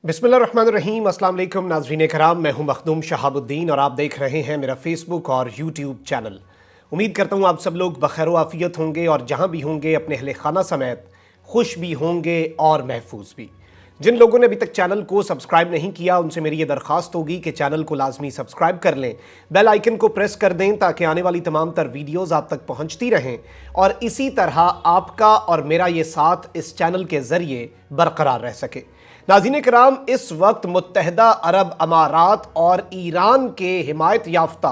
बिस्मिल्लाहिर्रहमानिर्रहीम। अस्सलाम वालेकुम नाज़रीन कराम, मैं हूं मखदूम शहाबुद्दीन और आप देख रहे हैं मेरा फेसबुक और यूट्यूब चैनल। उम्मीद करता हूं आप सब लोग बखैर व आफियत होंगे और जहां भी होंगे अपने अहले खाना समेत खुश भी होंगे और महफूज भी। जिन लोगों ने अभी तक चैनल को सब्सक्राइब नहीं किया उनसे मेरी ये दरख्वास्त होगी कि चैनल को लाजमी सब्सक्राइब कर लें, बेल आइकन को प्रेस कर दें ताकि आने वाली तमाम तर वीडियोज़ आप तक पहुँचती रहें और इसी तरह आपका और मेरा ये साथ इस चैनल के ज़रिए बरकरार रह सके। नाज़रीन कराम, इस वक्त मुत्तहदा अरब अमारात और ईरान के हिमायत याफ्ता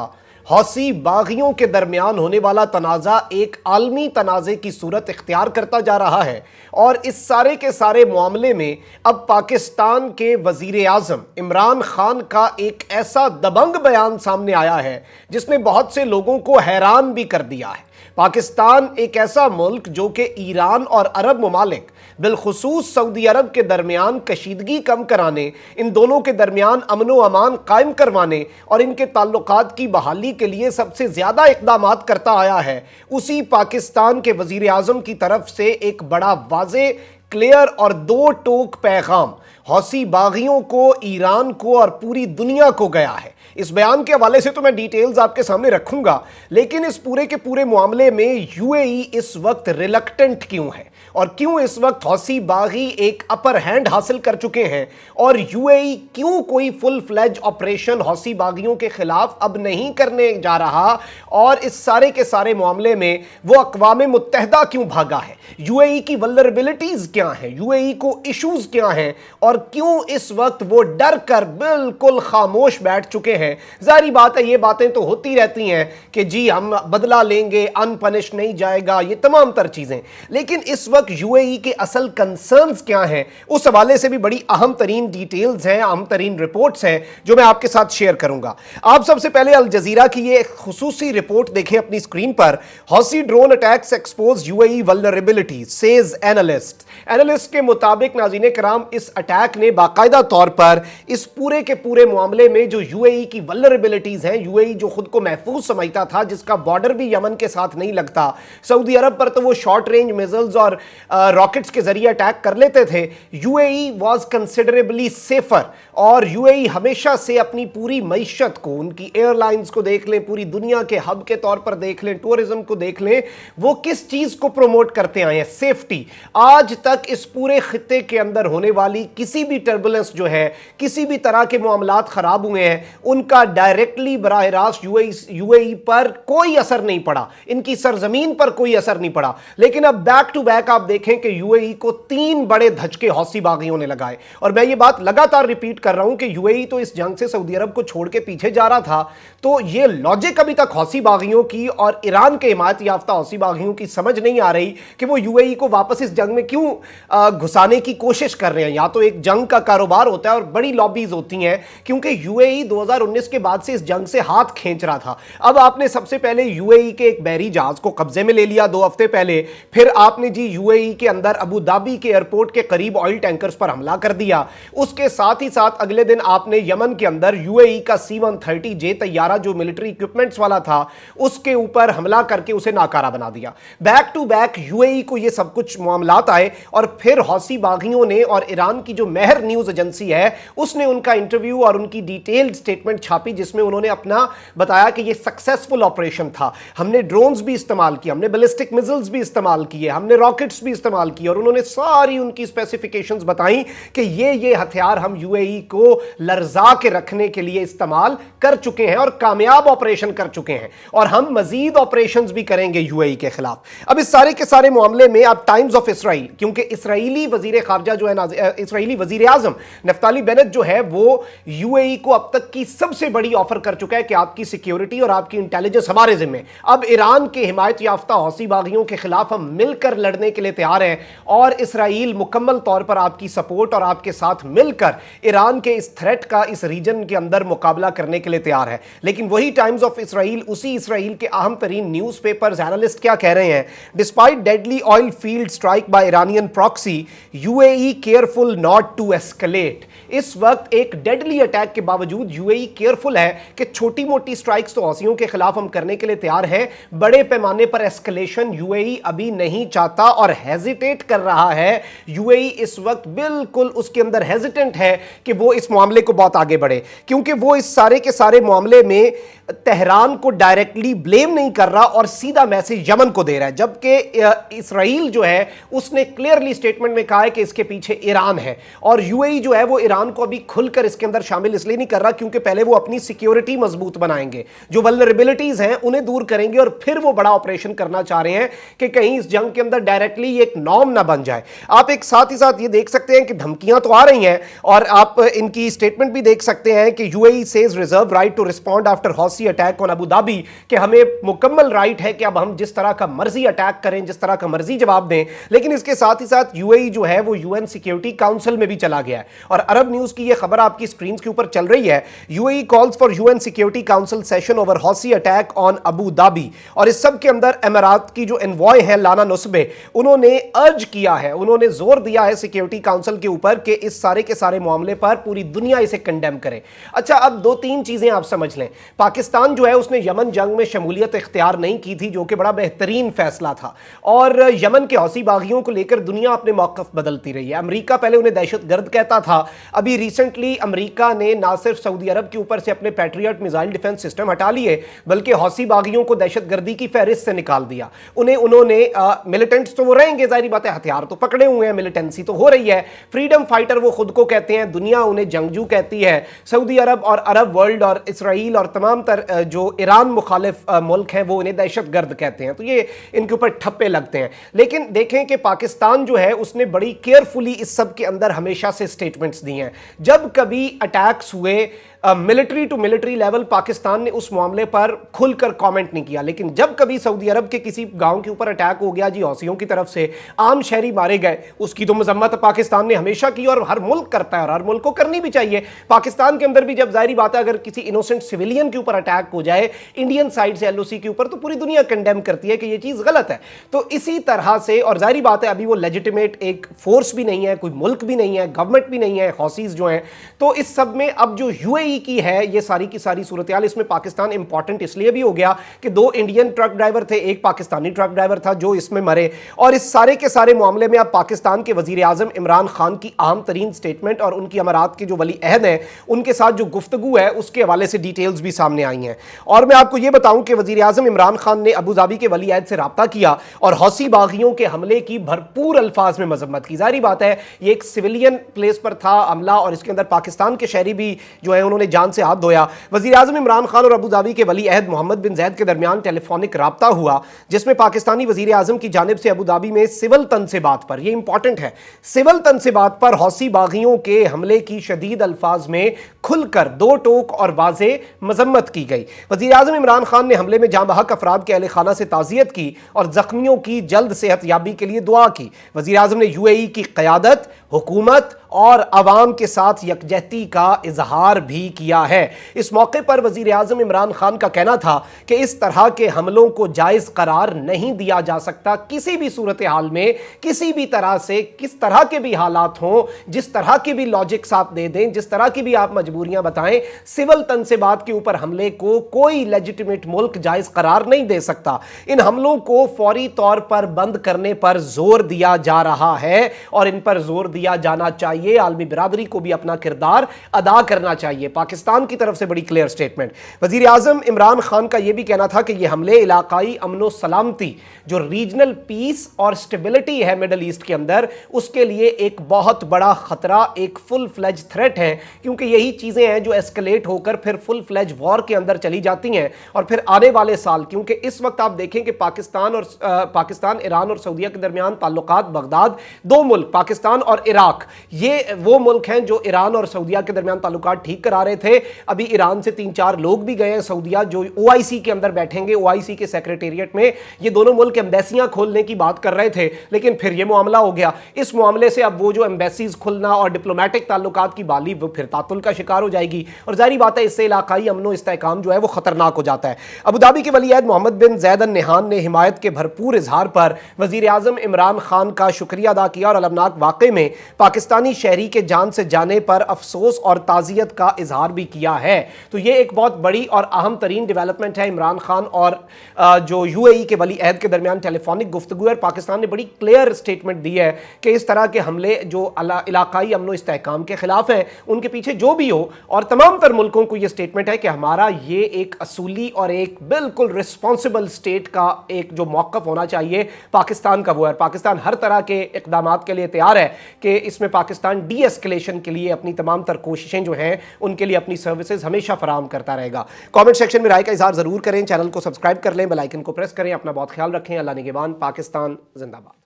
हौसी बागियों के दरमियान होने वाला तनाज़ा एक आलमी तनाज़े की सूरत इख्तियार करता जा रहा है और इस सारे के सारे मामले में अब पाकिस्तान के वज़ीर आज़म इमरान खान का एक ऐसा दबंग बयान सामने आया है जिसने बहुत से लोगों को हैरान भी कर दिया है। पाकिस्तान एक ऐसा मुल्क जो कि ईरान और अरब ममालिक बिलखुसूस सऊदी अरब के दरमियान कशीदगी कम कराने, इन दोनों के दरमियान अमन व अमान कायम करवाने और इनके ताल्लुकात की बहाली के लिए सबसे ज़्यादा इक़दामात करता आया है, उसी पाकिस्तान के वज़ीर आज़म की तरफ से एक बड़ा वाज़े, क्लियर और दो टोक पैगाम हौसी बागियों को, ईरान को और पूरी दुनिया को गया है। इस बयान के हवाले से तो मैं डिटेल्स आपके सामने रखूंगा, लेकिन इस पूरे के पूरे मामले में यूएई इस वक्त रिलक्टेंट क्यों है और क्यों इस वक्त हौसी बागी एक अपर हैंड हासिल कर चुके हैं और यूएई क्यों कोई फुल फ्लेज ऑपरेशन हौसी बागियों के खिलाफ अब नहीं करने जा रहा और इस सारे के सारे मामले में वो अक़वाम मुत्तहदा क्यों भागा है, यूएई की वल्नरेबिलिटीज क्या हैं, यूएई को इश्यूज क्या हैं और क्यों इस वक्त वो डर कर बिल्कुल खामोश बैठ चुके हैं। जारी बात है, ये बातें तो होती रहती हैं कि जी हम बदला लेंगे, अनपनिश नहीं जाएगा, ये तमाम तर चीजें, लेकिन इस वक्त यूएई के असल कंसर्न्स क्या हैं उस हवाले से भी बड़ी अहम तरीन डिटेल्स हैं, अहम तरीन रिपोर्ट्स हैं जो मैं आपके साथ शेयर करूंगा। आप सबसे पहले अल जजीरा की ये खुसूसी रिपोर्ट देखें अपनी स्क्रीन पर। Houthi drone attacks expose UAE vulnerability says analyst. Analyst के मुताबिक नाज़रीन कराम, इस अटैक ने बाकायदा तौर पर इस पूरे के पूरे मामले में जो यूएई की वल्नरेबिलिटीज हैं, यूएई जो खुद को महफूज समझता था, जिसका बॉर्डर भी यमन के साथ नहीं लगता, सऊदी अरब पर तो वो शॉर्ट रेंज मिसाइल्स और रॉकेट्स के जरिए अटैक कर लेते थे, यूएई वाज कंसिडरेबली सेफर और यूएई हमेशा से अपनी पूरी मईशत को, उनकी एयरलाइंस को देख लें, पूरी दुनिया के हब के तौर पर देख लें, टूरिज्म को देख लें, वो किस चीज को प्रमोट करते आए हैं, सेफ्टी। आज तक इस पूरे खित्ते के अंदर होने वाली किसी भी टर्बुलेंस जो है, किसी भी तरह के मामलात खराब हुए हैं, उनका डायरेक्टली बराह रास्त यूएई पर कोई असर नहीं पड़ा, इनकी सरजमीन पर कोई असर नहीं पड़ा। लेकिन अब बैक टू बैक आप देखें कि यूएई को तीन बड़े धचके हौसी बागियों ने लगाए और मैं ये बात लगातार रिपीट कर रहा हूं कि यूएई तो इस जंग से सऊदी अरब को छोड़ के पीछे जा रहा था, तो ये लॉजिक अभी तक हौसी बागियों की और ईरान के हिमायत याफ्ता हौसी बागियों की समझ नहीं आ रही कि वो यूएई को वापस इस जंग में क्यों घुसाने की कोशिश कर रहे हैं। या तो एक जंग का कारोबार होता है और बड़ी लॉबीज होती हैं, क्योंकि यूएई 2019 के बाद से इस जंग से हाथ खींच रहा था। अब आपने सबसे पहले यूएई के एक बहरी जहाज को कब्जे में ले लिया 2 हफ्ते पहले, फिर आपने जी यूएई के अंदर अबू धाबी के एयरपोर्ट के करीब ऑयल टैंकर्स पर हमला कर दिया। उसके साथ ही साथ अगले दिन आपने यमन के अंदर यूएई का C-130J तैयारा जो मिलिट्री इक्विपमेंट्स वाला था उसके ऊपर हमला करके उसे नाकारा बना दिया। बैक टू बैक यूएई को ये सब कुछ मामलात आए और फिर हौसी बागियों ने और ईरान की जो मेहर न्यूज एजेंसी है उसने उनका इंटरव्यू और उनकी डिटेल्ड स्टेटमेंट छापी जिसमें उन्होंने अपना बताया कि ये सक्सेसफुल ऑपरेशन था, हमने ड्रोन्स भी इस्तेमाल किए, हमने बैलिस्टिक मिसाइल्स भी इस्तेमाल किए, हमने रॉकेट्स भी इस्तेमाल किए और उन्होंने सारी उनकी स्पेसिफिकेशंस बताई कि ये हथियार हम यूएई को लर्जा के रखने के लिए इस्तेमाल कर चुके हैं और कामयाब ऑपरेशन कर चुके हैं और हम मजीद ऑपरेशंस भी करेंगे यूएई के खिलाफ। अब इस सारे के सारे मामले में अब टाइम्स ऑफ इसराइल, क्योंकि इसराइली वजीर खारजा जो है, इसराइली वजीर आजम नफ्ताली बेनेट जो है, वो यूएई को अब तक की सबसे बड़ी ऑफर कर चुका है कि आपकी सिक्योरिटी और आपकी इंटेलिजेंस हमारे जिम्मे, अब ईरान के हिमायत याफ्ता हौसी बागियों के खिलाफ हम मिलकर लड़ने के लिए तैयार हैं और इसराइल मुकम्मल तौर पर आपकी सपोर्ट और आपके साथ मिलकर ईरान के इस थ्रेट का इस रीजन के अंदर मुकाबला करने के लिए तैयार है। लेकिन वही टाइम्स ऑफ इसराइल, उसी इसराइल के अहम तरीन न्यूज़पेपर्स एनालिस्ट क्या कह रहे हैं, despite deadly oil field strike by Iranian proxy, UAE careful not to escalate. इस वक्त एक डेडली अटैक के बावजूद यूएई केयरफुल है कि छोटी मोटी स्ट्राइक्स तो हौसियों के खिलाफ हम करने के लिए तैयार हैं, बड़े पैमाने पर एस्केलेशन यूएई अभी नहीं चाहता और हेजिटेट कर रहा है। यूएई इस वक्त बिल्कुल उसके अंदर हेजिटेंट है कि वो इस मामले को बहुत आगे बढ़े, क्योंकि वो इस सारे के सारे मामले में तेहरान को डायरेक्टली ब्लेम नहीं कर रहा और सीधा मैसेज यमन को दे रहा है, जबकि इसराइल जो है उसने क्लियरली स्टेटमेंट में कहा है कि इसके पीछे ईरान है। और यूएई जो है वो ईरान को अभी खुलकर इसके अंदर शामिल इसलिए नहीं कर रहा क्योंकि पहले वो अपनी सिक्योरिटी मजबूत बनाएंगे, जो वल्नरेबिलिटीज हैं उन्हें दूर करेंगे और फिर वो बड़ा ऑपरेशन करना चाह रहे हैं कि कहीं इस जंग के अंदर डायरेक्टली एक नॉर्म ना बन जाए। आप एक साथ ही साथ ये देख सकते हैं कि धमकियां तो आ रही हैं और आप इनकी स्टेटमेंट भी देख सकते हैं कि UAE says reserve right to respond after Houthi attack on Abu Dhabi, कि हमें मुकम्मल राइट है कि अब हम जिस तरह का मर्जी अटैक करें, जिस तरह का मर्जी जवाब दें। लेकिन इसके साथ ही साथ यूएई जो है वो यूएन सिक्योरिटी काउंसिल में भी चला गया है और अरब न्यूज की ये खबर आपकी स्क्रीन के ऊपर चल रही है। UAE calls for UN security council session over Houthi attack on Abu Dhabi. और इस सब के अंदर अमीरात की जो एनवॉय है लाना नुस्बे, उन्होंने अर्ज किया है, उन्होंने जोर दिया है सिक्योरिटी काउंसिल के ऊपर कि इस सारे के सारे मामले पर पूरी दुनिया इसे कंडेम करे। अच्छा, अब दो तीन चीजें आप समझ लें। पाकिस्तान जो है उसने यमन जंग में शमूलियत इख्तियार नहीं की थी, जो कि बड़ा बेहतरीन फैसला था, और यमन के हौसी बागियों को लेकर दुनिया अपने मौक़िफ़ बदलती रही है। अमेरिका पहले उन्हें दहशतगर्द कहता था, अभी रिसेंटली अमेरिका ने ना सिर्फ सऊदी अरब के ऊपर से अपने पैट्रियट मिसाइल डिफेंस सिस्टम हटा लिए, बल्कि हौसी बागियों को दहशतगर्दी की फहरिस्त से निकाल दिया। उन्होंने मिलिटेंट्स तो वो रहेंगे, जाहिर बात है, हथियार तो पकड़े हुए हैं, मिलिटेंसी तो हो रही है, फ्रीडम फाइटर वो खुद को कहते हैं, दुनिया उन्हें जंगजू कहती है। सऊदी अरब और अरब वर्ल्ड और इसराइल और तमाम जो ईरान मुखालिफ मुल्क हैं वो उन्हें दहशतगर्द कहते हैं, तो ये इनके ऊपर ठप्पे लगते हैं। लेकिन देखें कि पाकिस्तान जो है उसने बड़ी केयरफुली इस सब के अंदर हमेशा से स्टेटमेंट्स दी हैं। जब कभी अटैक्स हुए military to military level, Pakistan ने उस मामले पर खुलकर कमेंट नहीं किया, लेकिन जब कभी सऊदी अरब के किसी गांव के ऊपर अटैक हो गया जी हौसियों की तरफ से, आम शहरी मारे गए, उसकी तो मजम्मत पाकिस्तान ने हमेशा की और हर मुल्क करता है और हर मुल्क को करनी भी चाहिए। पाकिस्तान के अंदर भी जब जाहिर बात है अगर किसी इनोसेंट सिविलियन के ऊपर अटैक हो जाए इंडियन साइड से एलओसी के ऊपर, तो पूरी दुनिया कंडेम करती है कि यह चीज गलत है। तो इसी तरह से, और जाहिर बात है अभी वो लेजिटिमेट एक फोर्स भी नहीं है, कोई मुल्क भी नहीं है, गवर्नमेंट भी नहीं है, हौसीज जो हैं, तो इस सब में अब जो यूएई की है ये सारी की सारी सूरत हाल, इसमें पाकिस्तान इंपॉर्टेंट इसलिए भी हो गया कि दो इंडियन ट्रक ड्राइवर थे, एक पाकिस्तानी ट्रक ड्राइवर था जो इसमें मरे। और इस सारे के सारे मामले में अब पाकिस्तान के वजीर आजम इमरान खान की अहम तरीन स्टेटमेंट और उनकी अमारात के जो वली अहद हैं उनके साथ जो गुफ्तगू है उसके हवाले से डिटेल्स भी सामने आई हैं। और मैं आपको यह बताऊं कि वजीर आजम इमरान खान ने अबू धाबी के वली अहद से राब्ता किया और हौसी बागियों के हमले की भरपूर अल्फाज में मजम्मत की। जाहिर बात है ये एक सिविलियन प्लेस पर था हमला और इसके अंदर पाकिस्तान के शहरी भी जो है उन्होंने जान से हाथ धोया। वजीर आजम इमरान खान और अबू धाबी के वली अहद मोहम्मद बिन जैद के दरमियान टेलीफोनिक राब्ता हुआ, जिसमें पाकिस्तानी वजीर आजम की जानिब से अबू धाबी में सिविल तनसीबात पर, यह इंपॉर्टेंट है, सिविल तनसीबात पर हौसी बागियों के हमले की शदीद अल्फाज में खुलकर दो टोक और वाज़े मजम्मत की गई। वजीर आजम इमरान खान ने हमले में जाँ बहक अफराद के अहले खाना से ताज़ियत की और जख्मियों की जल्द सेहत याबी के लिए दुआ की। वजीर आजम ने यूएई की क़यादत, हुकूमत और अवाम के साथ यकजहती का इजहार भी किया है। इस मौके पर वजीर आजम इमरान खान का कहना था कि इस तरह के हमलों को जायज़ करार नहीं दिया जा सकता किसी भी सूरत हाल में, किसी भी तरह से, किस तरह के भी हालात हों, जिस तरह की भी लॉजिक्स आप दे दें, जिस तरह की भी आप मजबूरियां बताएं, सिविल तनसीबात के ऊपर हमले को कोई लेजिटिमेट मुल्क जायज़ करार नहीं दे सकता। इन हमलों को फौरी तौर पर बंद करने पर जोर दिया जा रहा है और इन पर जोर दिया जाना चाहिए। आलमी बिरादरी को भी अपना किरदार अदा करना चाहिए। पाकिस्तान की तरफ से बड़ी क्लियर स्टेटमेंट। वजीर आजम इमरान खान का यह भी कहना था कि यह हमले इलाकाई अमनो सलामती, जो रीजनल पीस और स्टेबिलिटी है मिडल ईस्ट के अंदर, उसके लिए एक बहुत बड़ा खतरा, एक फुल फ्लेज थ्रेट है, क्योंकि यही चीजें हैं जो एस्केलेट होकर फिर फुल फ्लेज वॉर के अंदर चली जाती हैं। और फिर आने वाले साल, क्योंकि इस वक्त आप देखें कि पाकिस्तान, ईरान और सऊदीया के दरमियान ताल्लुकात, बगदाद, दो मुल्क पाकिस्तान और इराक, ये वो मुल्क हैं जो ईरान और सऊदीया के दरमियान ताल्लुकात ठीक करा रहे थे। अभी ईरान से 3-4 लोग भी गए हैं सऊदीया, जो OIC के अंदर बैठेंगे, OIC के सेक्रेटेरिएट में। ये दोनों मुल्क एम्बेसियां खोलने की बात कर रहे थे, लेकिन फिर ये मामला हो गया। इस मामले से अब वो जो एम्बेसीज खुलना और डिप्लोमेटिक ताल्लुकात की बाली वो फिर तातुल का शिकार हो जाएगी, और जाहिर बात है इससे इलाकाई अमनो इस्तेहकाम जो है वो खतरनाक हो जाता है। अबू धाबी के वली अहद मोहम्मद बिन ज़ैद अल नहान ने हिमायत के भरपूर इजहार पर वज़ीर आज़म इमरान खान का शुक्रिया अदा किया और अलमनाक वाक़े में पाकिस्तानी शहरी के जान से जाने पर अफसोस और ताज़ियत का इजहार भी किया है। तो ये एक बहुत बड़ी और अहम तरीन डेवलपमेंट है। इमरान खान और जो UAE के वली अहद के दरमियान टेलीफोनिक गुफ्तगू है, पाकिस्तान ने बड़ी क्लियर स्टेटमेंट दी है कि इस तरह के हमले जो इलाकाई अमनो इस्तेहकाम के खिलाफ हैं, उनके पीछे जो भी हो, और तमाम तर मुल्कों को यह स्टेटमेंट है कि हमारा ये एक असूली और एक बिल्कुल रिस्पॉन्सिबल स्टेट का एक जो मौक़िफ़ होना चाहिए पाकिस्तान का वो है। पाकिस्तान हर तरह के इक़दामात के लिए तैयार है कि इसमें पाकिस्तान डी एस्केलेशन के लिए अपनी तमाम तर कोशिशें जो हैं उनके लिए अपनी सर्विसेज हमेशा फराहम करता रहेगा। कमेंट सेक्शन में राय का इज़हार ज़रूर करें, चैनल को सब्सक्राइब कर लें, बेल आइकन को प्रेस करें। अपना बहुत ख्याल रखें। अल्लाह निगहबान। पाकिस्तान जिंदाबाद।